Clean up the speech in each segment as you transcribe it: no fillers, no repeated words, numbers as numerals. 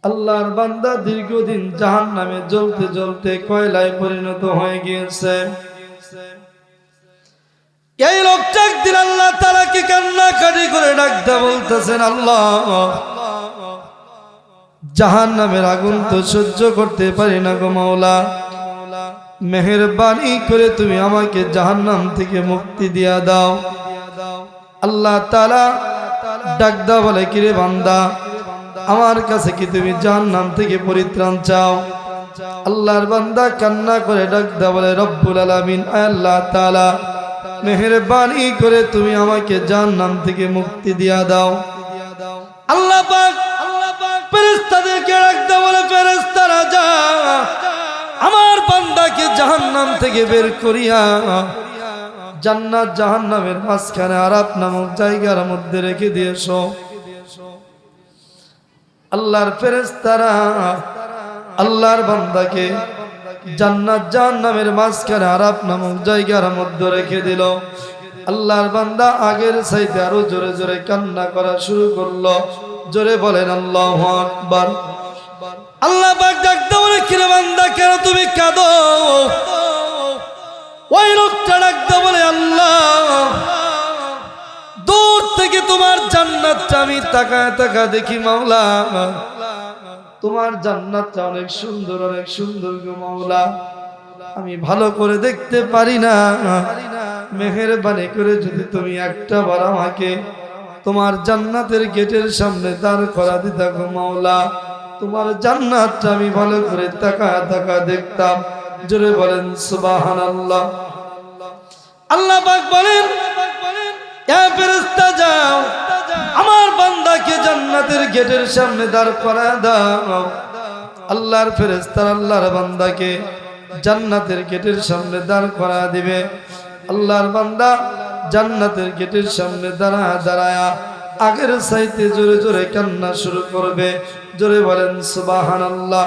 আল্লাহর বান্দা দীর্ঘদিন জাহান্নামে জ্বলতে জ্বলতে কয়লায় পরিণত হয়ে গিয়েছে। এই লোকটা একদিন আল্লাহ তাআলাকে কান্নাকাটি করে ডাকতে বলতেছেন, আল্লাহ, জাহান্নামের আগুন তো সহ্য করতে পারি না গো মাওলা, মেহেরবানি করে তুমি আমাকে জাহান্নাম থেকে মুক্তি দিয়া দাও। আল্লাহ তাআলা ডাকদা বলে, কিরে বান্দা, আমার কাছে কি তুমি জাহান্নাম থেকে পরিত্রাণ চাও? আল্লাহর বান্দা কান্না করে ডাকদা বলে, রব্বুল আলামিন, আল্লাহ তাআলা, মেহেরবানি করে তুমি আমাকে জাহান্নাম থেকে মুক্তি দিয়া দাও। আল্লাহ পাক ফেরেশতাদেরকে ডাকদা বলে, ফেরেশতারা যা, আমার বান্দাকে জাহান্নাম থেকে বের করিয়া জান্নাত জাহান্নামের মাঝখানে আরাফ নামক জায়গার মধ্যে রেখে দিয়েছো। আল্লাহর ফেরেশতারা আল্লাহর বান্দাকে জান্নাত জাহান্নামের মাঝখানে আরাফ নামক জায়গার মধ্যে রেখে দিল। আল্লাহর বান্দা আগের চাইতে আরো জোরে জোরে কান্না করা শুরু করলো। জোরে বলেন আল্লাহু আকবার। আল্লাহ পাক ডাকতে বলে, কিরে বান্দা, কেন তুমি কাঁদো? ওই লোকটা ডাকতে বলে, আল্লাহ, দূর থেকে তোমার জান্নাতটা আমি তাকায় তাকায় দেখি মাওলা, তোমার জান্নাতটা অনেক সুন্দর, অনেক সুন্দর গো মাওলা, আমি ভালো করে দেখতে পারি না। মেহেরবানি করে যদি তুমি একটা বার আমাকে তোমার জান্নাতের গেটের সামনে দাঁড় করা দিতা গো মাওলা, তোমার জান্নাতটা আমি ভালো করে তাকায় তাকায় দেখতাম। জোরে বলেন সুবহানাল্লাহ। আল্লাহ পাক বলেন, এ ফেরেশতা যাও, আমার বান্দাকে জান্নাতের গেটের সামনে দাঁড় করায় দাও। আল্লাহর ফেরেশতারা আল্লাহর বান্দাকে জান্নাতের গেটের সামনে দাঁড় করায় দিবে। আল্লাহর বান্দা জান্নাতের গেটের সামনে দাঁড়ায় দাঁড়ায়া আগের চাইতে জোরে জোরে কান্না শুরু করবে। জোরে বলেন সুবহানাল্লাহ।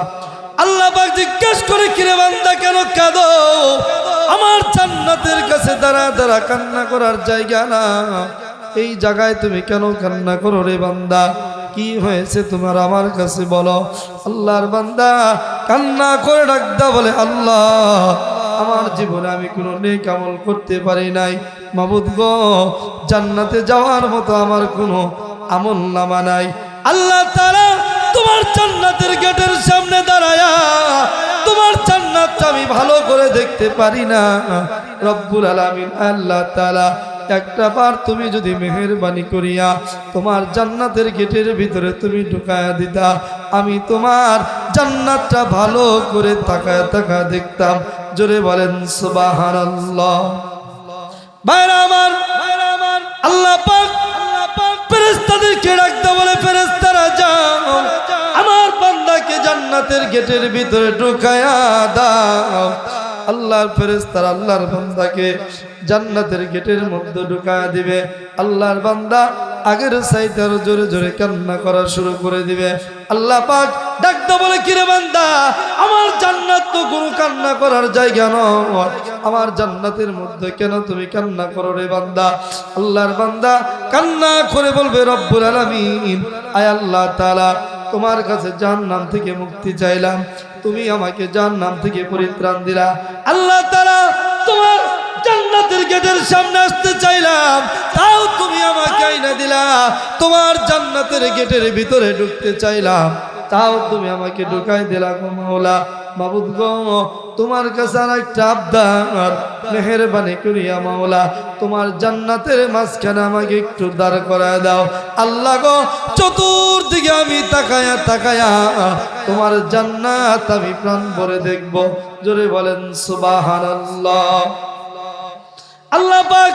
আল্লাহ পাক জিজ্ঞেস করে, কিরে বান্দা, কেন কাঁদো? আমার জান্নাতের কাছে দাঁড়া দাঁড়া কান্না করার জায়গা না, এই জায়গায় তুমি কেন কান্না করো রে বান্দা? কি হয়েছে তোমার, আমার কাছে বলো। আল্লাহর বান্দা কান্না করে ডাকদা বলে, আল্লাহ, আমার জীবনে আমি কোনো নেক আমল করতে পারি নাই মাবুদ গো, জান্নাতে যাওয়ার মতো আমার কোনো আমল নামা নাই। আল্লাহ তাআলা তোমার জান্নাতের গেটের সামনে দাঁড়ায়া তোমার জান্নাতটা আমি ভালো করে দেখতে পারি না। রব্বুল আলামিন আল্লাহ তাআলা একটা বার তুমি যদি মেহেরবানি করিয়া তোমার জান্নাতের গেটের ভিতরে তুমি ঢুকায়া দিতা, আমি তোমার জান্নাতটা ভালো করে তাকায় তাকায় দেখতাম। জোরে বলেন সুবহানাল্লাহ। ভাইরা আমার, আল্লাহ পাক ফেরেশতাদেরকে ডাকতে বলে, ফেরেশতারা যাও, আমার বান্দাকে জান্নাতের গেটের ভিতরে ঢুকায়া দাও। আল্লাহর ফেরেশতারা আল্লাহর বান্দাকে জান্নাতের গেটের মধ্যে ঢুকায়া দিবে। আল্লাহর বান্দা আগের চাইতে আরো জোরে জোরে কান্না করা শুরু করে দিবে। আল্লাহ পাক ডাকতে বলে, কিরে বান্দা, আমার জান্নাত তো কোনো কান্না করার জায়গা নয়, আমার জান্নাতের মধ্যে কেন তুমি কান্না করো রে বান্দা? আল্লাহর বান্দা কান্না করে বলবে, রব্বুল আলামিন, আয় আল্লাহ তাআলা, তোমার কাছে জাহান্নাম থেকে মুক্তি চাইলাম, তুমি আমাকে জাহান্নাম থেকে পরিত্রাণ দিলা। আল্লাহ তাআলা, তোমার জান্নাতের গেটের সামনে আসতে চাইলাম, তাও তুমি আমাকে আইনা দিলা। তোমার জান্নাতের গেটের ভিতরে ঢুকতে চাইলাম, তাও তুমি আমাকে ঢুকাই দিলা গো মাওলা। মাবুদ গো, তোমার কাছে আর একটা আবদার, মেহেরবানি করিয়া মাওলা তোমার জান্নাতের মাঝখানে আমাকে একটু দাঁড় করায় দাও। আল্লাহ গো, চতুর্দিকে আমি তাকায়া তাকায়া তোমার জান্নাত আমি প্রাণ ভরে দেখব। জোরে বলেন সুবহানাল্লাহ। আল্লাহ পাক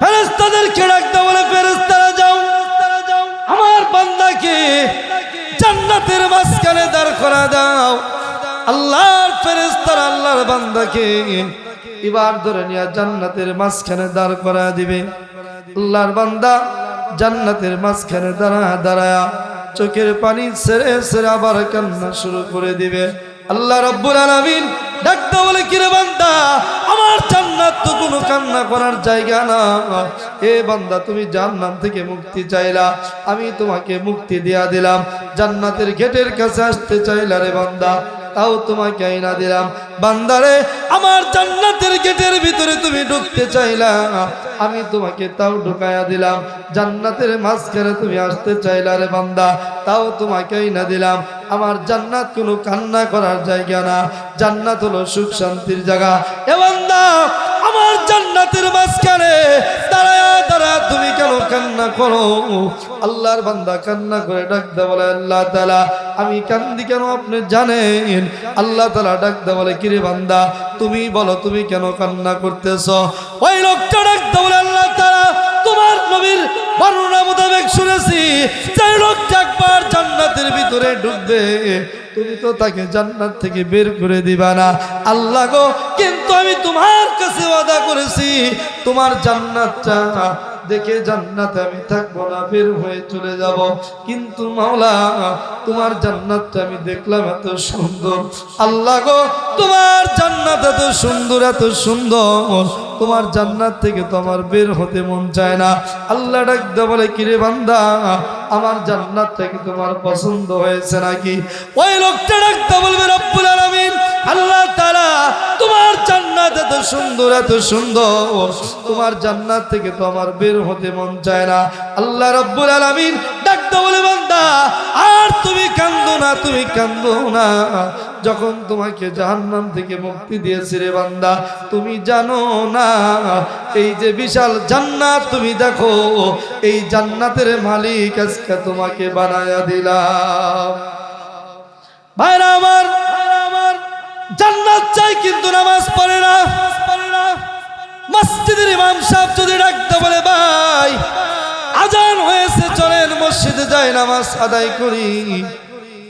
ফেরেশতাদেরকে ডাকতে বলে, ফেরেশতারা যাও, আমার বান্দাকে জান্নাতের মাঝখানে দাঁড় করা দাও। আল্লাহর ফেরেশতারা আল্লাহর বান্দাকে এবার ধরে নিয়ে জান্নাতের মাঝখানে দাঁড় করা দিবে। আল্লাহর বান্দা জান্নাতের মাঝখানে দাঁড়ায়া চোখের পানি ছেড়ে ছেড়ে আবার কান্না শুরু করে দিবে। আল্লাহ রাব্বুল আলামিন ডাকতে বলে, কিরে বান্দা, আমার জান্নাত তো কোনো কান্না করার জায়গা না। এ বান্দা, তুমি জাহান্নাম থেকে মুক্তি চাইলা, আমি তোমাকে মুক্তি দিয়া দিলাম। জান্নাতের গেটের কাছে আসতে চাইলা রে বান্দা, তাও তোমাকে আইনা দিলাম। বান্দারে আমার জান্নাতের গেটের ভিতরে তুমি ঢুকতে চাইলা, আমি তোমাকে তাও ঢুকাইয়া দিলাম। জান্নাতের মাঝখানে তুমি আসতে চাইলা রে বান্দা, তাও তোমাকে আইনা দিলাম। আমার জান্নাত কোনো কান্না করার জায়গা না, জান্নাত হলো সুখ শান্তির জায়গা। এ বান্দা আমার জান্নাতের মাঝখানে দাঁড়ায়া দাঁড়া তুমি কেন কান্না করো? আল্লাহর বান্দা কান্না করে ডাক দে বলে, আল্লাহ তাআলা আমি কান্দি কেন আপনি জানেন? আল্লাহ তাআলা ডাক দে বলে, কিরে বান্দা তুমি বলো তুমি কেন কান্না করতেছ? ওই লোকটা ডাক দে বলে, আল্লাহ তাআলা তোমার নবীর বর্ণনা মোতাবেক শুনেছি যে লোকটা একবার জান্নাতের ভিতরে ঢুকবে তুমি তো তাকে জান্নাত থেকে বের করে দিবা না। আল্লাহ গো, কিন্তু আমি তোমার কাছে ওয়াদা করেছি তোমার জান্নাতটা দেখে জান্নাতে আমি থাকবো না, বের হয়ে চলে যাব। কিন্তু মাওলা তোমার জান্নাতটা আমি দেখলাম এত সুন্দর। আল্লাহ গো, তোমার জান্নাত এত সুন্দর, এত সুন্দর, তোমার জান্নাত থেকে তো আমার বের হতে মন চায় না। আল্লাহ ডাক দে বলে, কিরে বান্দা আমার জান্নাত থেকে তোমার পছন্দ হয়েছে নাকি? ওই লোকটা ডাক দে বলবে, রব্বুল আলামিন আল্লাহ তাআলা তোমার জান্নাত এত সুন্দর, এত সুন্দর, তোমার জান্নাত থেকে তো আমার বের হতে মন চায় না। আল্লাহ রব্বুল আলামিন ডাক দে বলে, বান্দা আর তুমি কান্দো না, তুমি কান্দো না। যখন তোমাকে জাহান্নাম থেকে মুক্তি দিয়েছি রে বান্দা, তুমি জানো না এই যে বিশাল জান্নাত তুমি দেখো, এই জান্নাতের মালিক আজকে তোমাকে বানায়া দিলাম। ভাইরা আমার, জান্নাত চাই কিন্তু নামাজ পড়ে না। মসজিদের ইমাম সাহেব যদি ডাকতে বলে, ভাই আজান হয়েছে চলেন মসজিদে যাই নামাজ আদায় করি,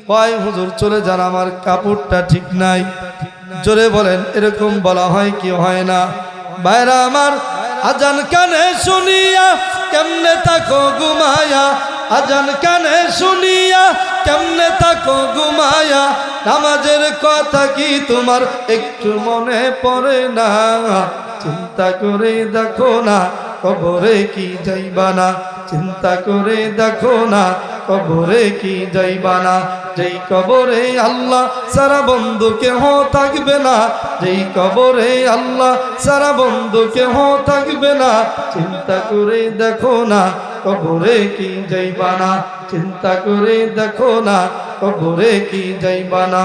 কয় হুজুর চলে যান আমার কাপড়টা ঠিক নাই। জোরে বলেন, এরকম বলা হয় কি হয় না? ভাইরা আমার, আজান কানে শুনিয়া কেমনে তাকো ঘুমায়া, আজান কানে শুনিয়া কেমনে তাকো ঘুমায়া, নামাজের কথা কি তোমার একটু মনে পড়ে না? চিন্তা করে দেখো না কবরে কি যাইবা না, চিন্তা করে দেখো না কবরে কি যাইবা না। যেই কবরে আল্লাহ সারা বন্ধু কেহ থাকবে না, যেই কবরে আল্লাহ সারা বন্ধু কেহ থাকবে না, চিন্তা করে দেখো না কবরে কি যাইবা না, চিন্তা করে দেখো না কবরে কি যাইবা না।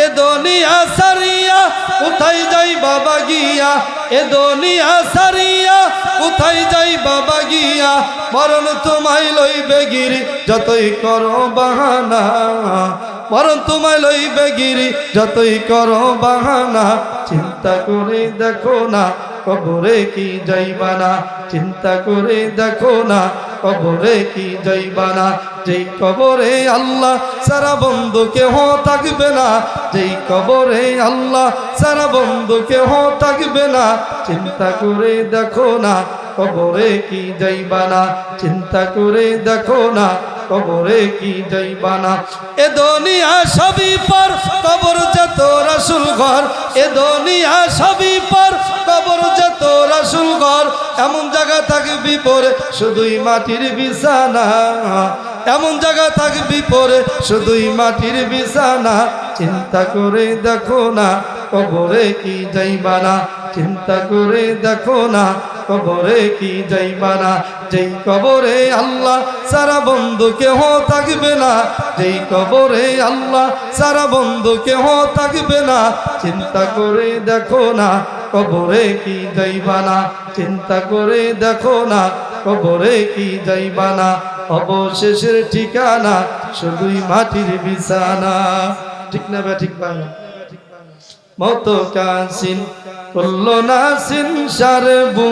এ দুনিয়া সারিয়া কোথায় যাই বাবা গিয়া, এ দুনিয়া সারিয়া কোথায় যাই বাবা গিয়া, মরণ তোমায় লইবে গিরি যতই করো বাহানা, মরণ তোমায় লইবে গিরি যতই করো বাহানা। চিন্তা করে দেখো না কবরে কি যাইবা না, চিন্তা করে দেখো না কবরে কি যাইবা না। যেই কবরে আল্লাহ সারা বন্ধু কেহ থাকবে না, যেই কবরে আল্লাহ সারা বন্ধু কেহ থাকবে না, চিন্তা করে দেখো না কবরে কি যাইবা না, চিন্তা করে দেখো না কবরে কি যাইবা না। এ দুনিয়া সবই পর কবর যত রাসূল ঘর, এ দুনিয়া সবই পর কবর যত রাসূল ঘর, এমন জায়গা থাকবি পরে শুধুই মাটির বিছানা, এমন জায়গা থাকবি পরে শুধুই মাটির বিছানা। চিন্তা করে দেখো না কবরে কি যাইবা না, চিন্তা করে দেখো না কবরে কি যাইবা না। যেই কবরে আল্লাহ সারা বন্ধু কেহ থাকবে না, যেই কবরে আল্লাহ সারা বন্ধু কেহ থাকবে না, চিন্তা করে দেখো না কবরে কি যাইবা না, চিন্তা করে দেখো না কবরে কি যাইবা না। অবশেষের ঠিকানা শুধুই মাটির বিছানা। ঠিক না বে ঠিক পায় মত কাসিন কুল্লু নাসিন শারবু,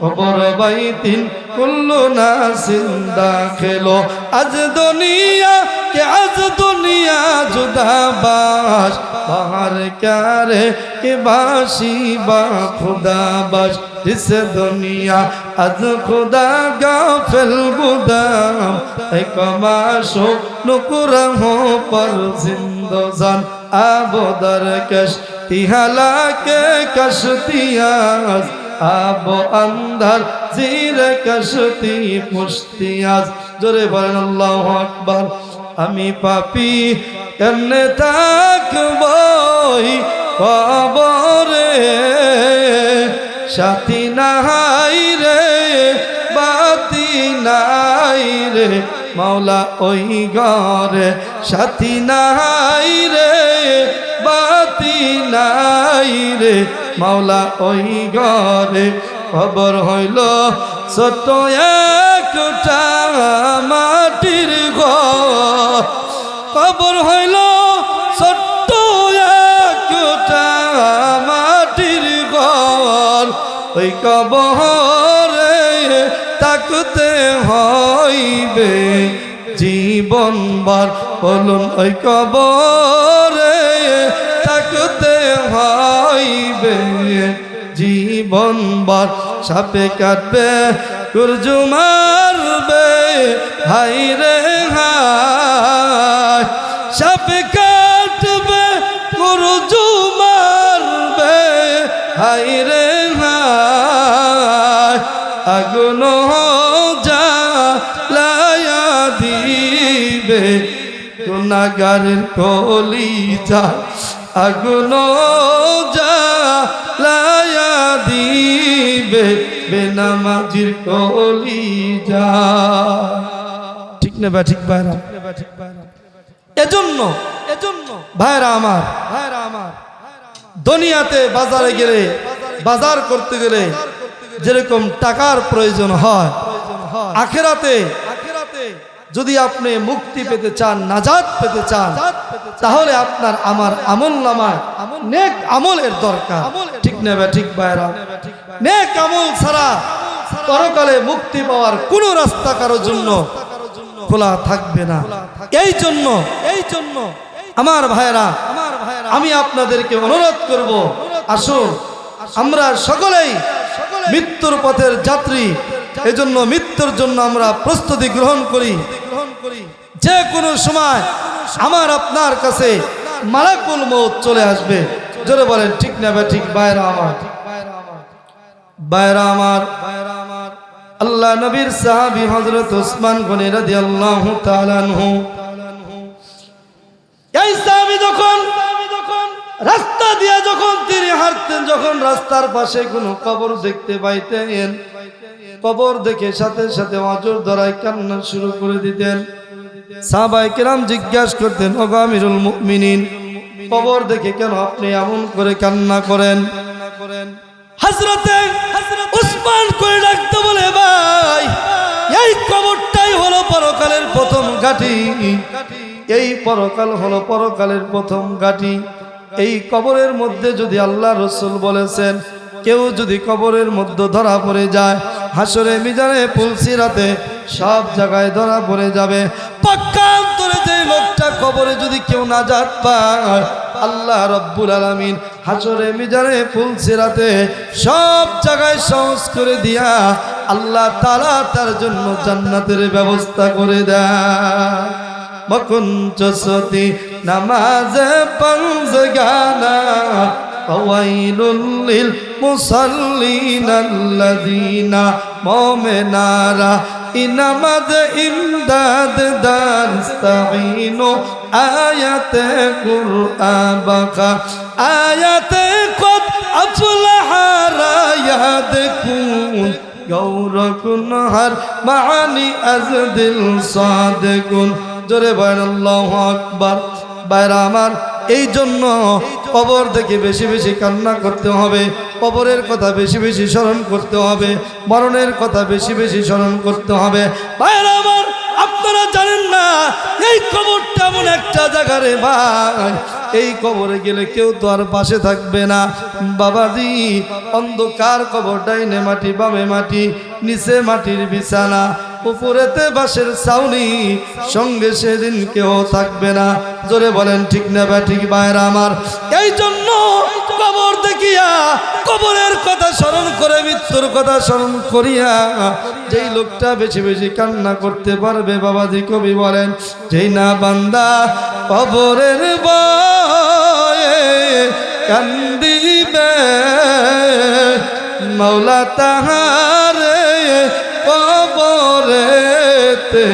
কবর বাইতিন কুল্লু নাসিন দাখিলো। আজ দুনিয়া কে আজ দুনিয়া জুদাবাস, বাহার ক্যারে কে বাসি বা খুদাবাস। इस दुनिया अज खुदा गाफिल गुदाम, एक माशो नुकुरहो पर जिंदोजान, आबो दरकश तिहाला के कश्तियाज, आबो अंदर जीर कश्ती पुश्तियाज। जोरे बोलें अल्लाहु अकबर। আমি পাপী কেমনে থাকব কবরে, সাথী নাই রে বাতি নাই রে মাওলা ওই ঘরে, সাথী নাই রে বাতি নাই রে মাওলা ওই ঘরে। খবর হইল ছোট একটা মাটির ঘর, খবর হইল ছোট্ট একটা মাটির ঘর, ওই কবরে তাকতে হইবে জীবনভর। বলুন ওই কবরে তাকতে হইবে জীবনভর। সাপে কাটবে কুরজু মারবে হাই রে হাই, সাপে কাটবে কুরজু মারবে হাই রে হাই, আগুন জ্বালায়া দিবে গুনাহগারের কলিজা, আগুন জ্বালায়া দিবে বেনামাজির কলিজা। ঠিক না বা ঠিক ভাইরা? এজন্য ভাইরা আমার, দুনিয়াতে বাজারে গেলে, বাজার করতে গেলে যেরকম টাকার প্রয়োজন হয়, আখিরাতে যদি আপনি মুক্তি পেতে চান, নাজাত পেতে চান, তাহলে আপনার আমার আমল নামায় নেক আমলের দরকার। ঠিক না বা ঠিক ভাইরা? নেক আমল ছাড়া পরকালে মুক্তি পাওয়ার কোনো রাস্তা কারোর জন্য খোলা থাকবে না। এই জন্য আমার ভাইরা, আমি আপনাদেরকে অনুরোধ করব, আসুন আমরা সকলেই মৃত্যুর পথের যাত্রী, এজন্য মৃত্যুর জন্য আমরা প্রস্তুতি গ্রহণ করি। যে কোনো সময় আমার আপনার কাছে মালাকুল মউত চলে আসবে। জোরে বলেন ঠিক না বা ঠিক ভাইরা আমার? ভাইরা আমার, আল্লাহ নবীর সাহাবী হযরত ওসমান গনি রাদিয়াল্লাহু তাআলা আনহু, এই সাহাবী যখন রাস্তা দিয়ে যখন তিনি হাঁটতেন, যখন রাস্তার পাশে কোনো কবর দেখতে পাইতেন, কবর দেখে সাথে সাথে অজর ধরায় কান্না শুরু করে দিতেন। সাহাবায়ে কেরাম জিজ্ঞাসা করতেন, ও আমিরুল মুমিনিন, কবর দেখে কেন আপনি এমন করে কান্না করেন? হযরতে ওসমান করে ডাকতে বলে, ভাই এই কবরটাই হলো পরকালের প্রথম ঘাঁটি, এই পরকাল হলো পরকালের প্রথম ঘাঁটি। এই কবরের মধ্যে যদি আল্লাহ রাসূল বলেছেন, কেউ যদি কবরের মধ্যে ধরা পড়ে যায়, হাসরে মিজানে পুলসিরাতে সব জায়গায় ধরা পড়ে যাবে। পক্ষান্তরে যে লোকটা কবরে যদি কেউ নাজাত পায়, আল্লাহ রাব্বুল আলামিন হাসরে মিজানে পুলসিরাতে সব জায়গায় সহজ করে দিয়া আল্লাহ তাআলা তার জন্য জান্নাতের ব্যবস্থা করে দেয়। মকুঞ্চসতি নামাজে পঞ্জগানা ফাওয়াইলুল লিল মুসাল্লিনাল্লাযিনা মুমিনারা ইনামাজ ইমদাদ দাস্তাইনু আয়াতে কুরআন বাকা আয়াতে কদ আফলাহা রায়াদকুন গৌরকুন হার মানি আজদিল সাদকুন। জোরে বলেন আল্লাহু আকবার। ভাইরা আমার, এই জন্য কবর দেখে বেশি বেশি কান্না করতে হবে, কবরের কথা বেশি বেশি স্মরণ করতে হবে, মরণের কথা বেশি বেশি স্মরণ করতে হবে। ভাইরা আমার, আপনারা জানেন না এই কবরটা এমন একটা জায়গা রে ভাই, এই কবরে গেলে কেউ তো আর পাশে থাকবে না বাবাজি। অন্ধকার কবর, ডাইনে মাটি বামে মাটি, নিচে মাটির বিছানা, উপরেতে বাঁশের ছাউনি, সঙ্গে সেদিন কেউ থাকবে না। জোরে বলেন ঠিক না বা ঠিক ভাইরা আমার? এই জন্য কবর দেখিয়া, কবরের কথা স্মরণ করে, মৃত্যুর কথা স্মরণ করিয়া যেই লোকটা বেশি বেশি কান্না করতে পারবে বাবাজি, কবি বলেন, যেই না বান্দা কবরের ভয়ে কান্দিবে, মাওলা তাহারে কবরেতে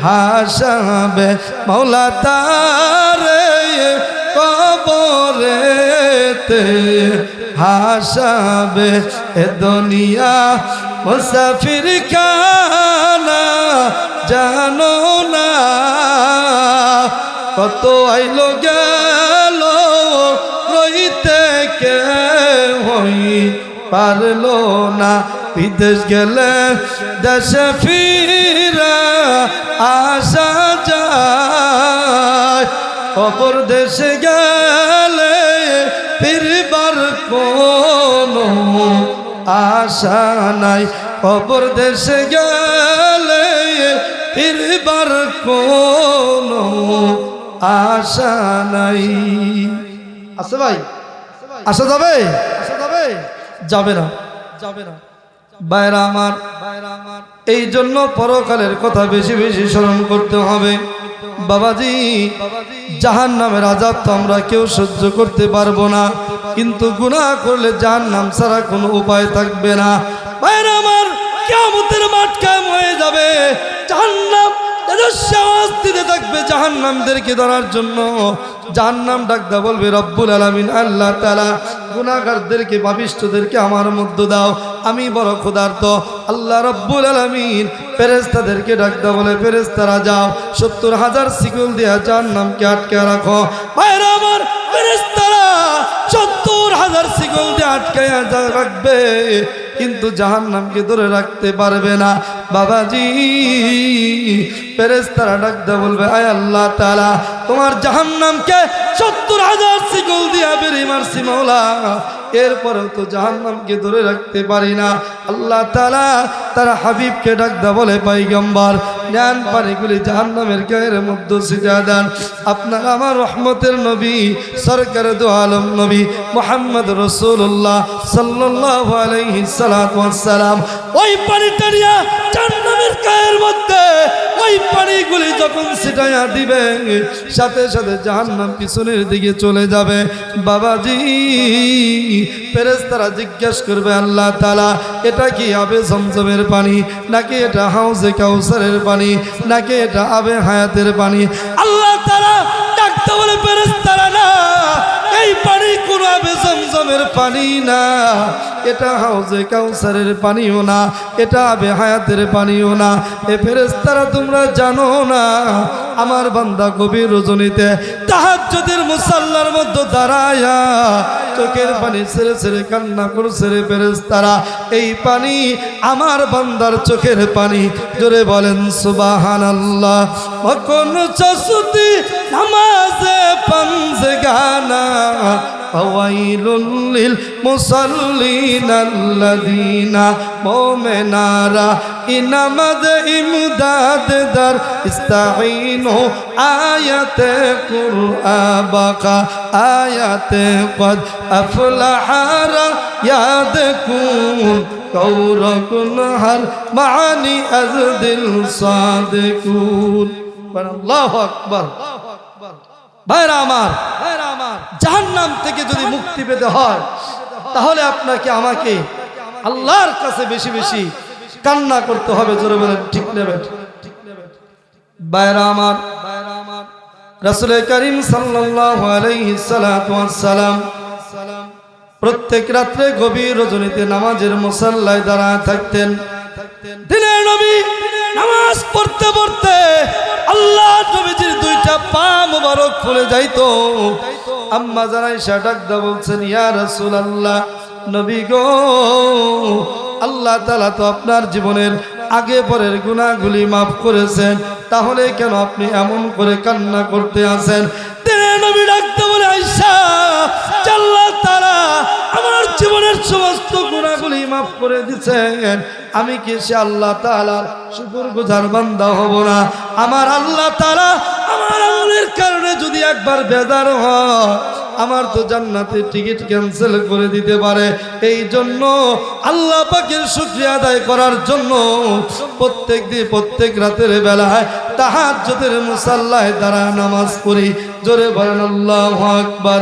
হাসাবে মৌলা তারে কবরেতে হাসাবে এ দুনিয়া মুসাফির খানা জানো না কত আইলো গেল রইতে কে হই পারলো না বিদেশ গেলে দেশে ফিরা আসা যায় অপর দেশে গেলে ফিরবার কোনো আশা নাই অপর দেশে গেলে ফিরবার কোনো আশা নাই আছে ভাই আসা যাবে যাবে না বাইরা আমার এই জন্য পরকালের কথা বেশি বেশি স্মরণ করতে হবে বাবাজি জাহান্নামের আযাব তো আমরা কেউ সহ্য করতে পারবো না কিন্তু গুনাহ করলে জাহান্নাম ছাড়া কোনো উপায় থাকবে না বাইরা আমার কিয়ামতের মাঠ কায়েম হয়ে যাবে জাহান্নাম আওয়াজ দিতে থাকবে জাহান্নামদেরকে ধরার জন্য জাহান্নাম ডাকদা বলবে রব্বুল আলামিন আল্লাহ তাআলা গুনাহগারদেরকে পাপিষ্ঠদেরকে আমার মধ্যে দাও আমি বড় ক্ষুধার্ত আল্লাহ রব্বুল আলামিন ফেরেশতাদেরকে ডাকদা বলে ফেরেশতারা যাও ৭০,০০০ শিকল দিয়ে জাহান্নামকে আটকে রাখো ভাইরা আমার ফেরেশতারা ৭০,০০০ শিকল দিয়ে আটকায়া রাখবে কিন্তু জাহান্নামকে ধরে রাখতে পারবে না বাবাজি ফেরেশতারা ডাকদা বলবে আয় আল্লাহ তাআলা তোমার জাহান্নামকে ৭০,০০০ শিকল দিয়া বেরি মারছি মাওলা এরপরেও তো জাহান্নামকে ধরে রাখতে পারি না আল্লাহ তাআলা তার হাবিবকে ডাকদা বলে পয়গম্বর জ্ঞান পানিগুলি জাহান্নামের গায়ের মধ্যে ছিটা দেন আপনার আমার রহমতের নবী সরকার দু আলম নবী মুহাম্মদ রাসূলুল্লাহ সাল্লাল্লাহু আলাইহি সাল্লাম ওই পানিটা নিয়ে জাহান্নামের গায়ের মধ্যে ওই পানিগুলি যখন ছিটাইয়া দিবে সাথে সাথে জাহান্নাম পিছনের দিকে চলে যাবে বাবাজি ফেরেশতারা জিজ্ঞাসা করবে আল্লাহ তাআলা এটা কি আবে জমজমের পানি নাকি এটা হাউজে কাউসারের পানি নাকি এটা আবে হায়াতের পানি আল্লাহ তাআলা ডাকতে বলে ফেরেশতারা না এই পানি কোন আবে জমজমের পানি না এটা হাউজে কাউসারের পানিও না এটা আবে হায়াতের পানিও না এ ফেরেশতারা তোমরা জানো না আমার বান্দা গভীর রজনীতে তাহাজ্জুদের মুসাল্লার মধ্যে দাঁড়ায়া চোখের পানি ছেড়ে ছেড়ে কান্না করছে রে ফেরেশতারা এই পানি আমার বান্দার চোখের পানি জোরে বলেন সুবহানাল্লাহ কোন চসুতি নামাজে পঞ্জগানা ফাওয়াইলুল লিল মুসাল্লিন আল্লাযীনা মুমিনারা ইনামাদ ইমদাদ দার ইস্তাঈনু আয়াতে কুরআন বাকা আয়াতে কদ আফলাহারা ইয়াদকুন কৌরকুন হার মানি আজদিল সাদিকুন আল্লাহু আকবার ভাইরা আমার জাহান্নাম থেকে যদি মুক্তি পেতে হয় তাহলে আপনাকে আমাকে আল্লাহর কাছে বেশি বেশি কান্না করতে হবে জোরে বলেন ঠিক নেবে ভাইরা আমার রাসূল করিম সাল্লাল্লাহু আলাইহি সাল্লাম প্রত্যেক রাত্রে গভীর রজনীতে নামাজের মুসাল্লায় দাঁড়ায় থাকতেন দিনের নবী নামাজ পড়তে পড়তে আল্লাহ নবীজির দুইটা পা মোবারক ফুলে যাইতো আম্মা জান আয়েশা ডাকদা বলছেন ইয়া রাসূলুল্লাহ নবী গো আল্লাহ তাআলা তো আপনার জীবনের আগে পরের গুনাহগুলি maaf করেছেন তাহলে কেন আপনি এমন করে কান্না করতে আছেন দিনের নবী ডাকতে বলে আয়েশা আল্লাহ তাআলা আমার জীবনের সমস্ত গুনাহগুলি maaf করে দিয়েছেন আমি কি সে আল্লাহ তাআলার শুকরগুজার বান্দা হব না আমার আল্লাহ তাআলা আমার আমলের কারণে যদি একবার বেজার হয় আমার তো জান্নাতের টিকিট ক্যান্সেল করে দিতে পারে এই জন্য আল্লাহ পাকের শুকরিয়া আদায় করার জন্য প্রত্যেক দিন প্রত্যেক রাতের বেলায় তাহাজ্জুদের মুসাল্লায় দাঁড়া নামাজ পড়ি জোরে বলেন আল্লাহু আকবার।